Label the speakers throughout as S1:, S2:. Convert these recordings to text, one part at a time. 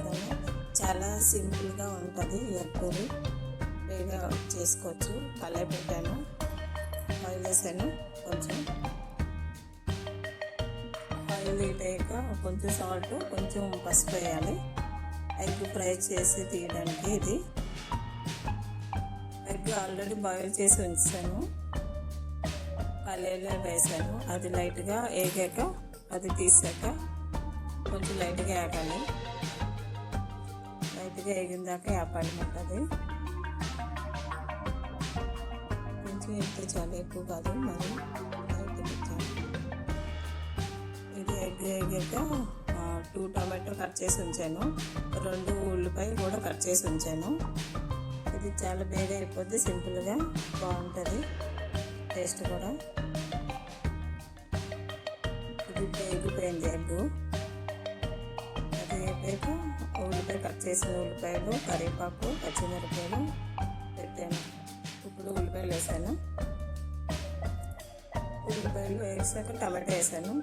S1: చేస్తాను. చాలా సింపుల్గా ఉంటుంది. ఎగ్ కర్రీ వేగా చేసుకోవచ్చు. కళాయి పెట్టాను, ఆయిల్ వేసాను. కొంచెం ఆయిల్ హీట్ అయ్యాక కొంచెం సాల్ట్, కొంచెం పసుపు వేయాలి. ఎగ్ ఫ్రై చేసి తీయడానికి. ఇది ఎగ్ ఆల్రెడీ బాయిల్ చేసి ఉంచాను, కళాయిలో వేసాను. అది లైట్గా వేగాక అది తీసాక కొంచెం లైట్గా వేగాలి. లైట్గా వేగిన దాకా వేపాలన్నమాట. అది కొంచెం వేస్తే చాలా ఎక్కువ కాదు, మరి లైట్ పెట్టాను. ఇది ఎగ్ వేగాక 2 టమాటో కట్ చేసి ఉంచాను, 2 ఉల్లిపాయ కూడా కట్ చేసి ఉంచాను. ఇది చాలా బేగా అయిపోద్ది, సింపుల్గా బాగుంటుంది, టేస్ట్ కూడా. ఇది వేగిపోయింది ఎగ్. అది వేపాక ఉల్లిపాయ కట్ చేసిన ఉల్లిపాయలు, కరివేపాకు, పచ్చిమిరపకాయలు పెట్టాను. ఇప్పుడు ఉల్లిపాయలు వేసాను. ఉల్లిపాయలు వేసాక టమాటో వేసాను.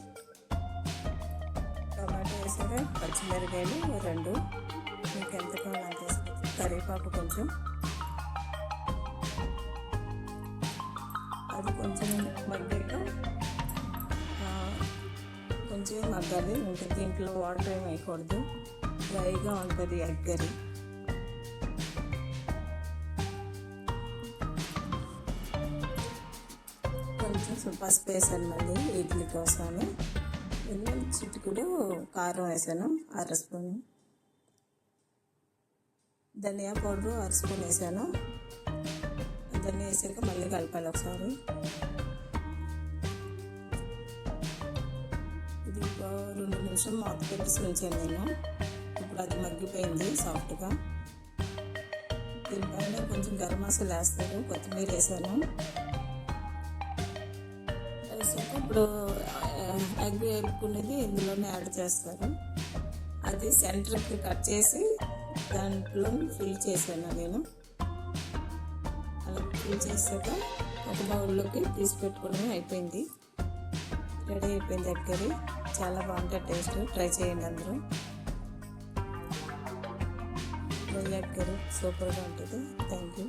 S1: టమాటో వేసాక పచ్చిమిరపకాయలు 2, మీకు ఎంత కావాలో అంత వేసుకోవచ్చు. కరివేపాకు కొంచెం. అది కొంచెం మగ్గాక కొంచెం మగ్గాలి. ఇంకా దీంట్లో వాటర్ ఏమి వేయకూడదు, డ్రైగా ఉంటుంది ఎగ్ కర్రీ. కొంచెం పసుపు వేసాను, మళ్ళీ ఇడ్లీ కోసమని. చిటికుడు కారం వేసాను, 1/2 స్పూన్. ధనియా పౌడర్ 1/2 స్పూన్ వేసాను. దాన్ని వేసాక మళ్ళీ కలపాలి ఒకసారి. ఇది 2 నిమిషం మూత పెట్టేసి ఉంచాను నేను. ఇప్పుడు అది మగ్గిపోయింది సాఫ్ట్గా. దీనిపైన కొంచెం గరం మసాలా వేస్తారు, కొత్తిమీర వేసాను. వేసాక ఇప్పుడు ఎగ్ వేపుకునేది ఇందులోనే యాడ్ చేస్తారు. అది సెంటర్కి కట్ చేసి దాంట్లో ఫిల్ చేశాను నేను. అలా ఫిల్ చేసాక ఒక బౌల్లోకి తీసి పెట్టుకోవడం అయిపోయింది. రెడీ అయిపోయింది ఎగ్ కర్రీ. చాలా బాగుంటుంది టేస్ట్, ట్రై చేయండి అందరూ. ఎగ్ కర్రీ సూపర్గా ఉంటుంది. Thank you.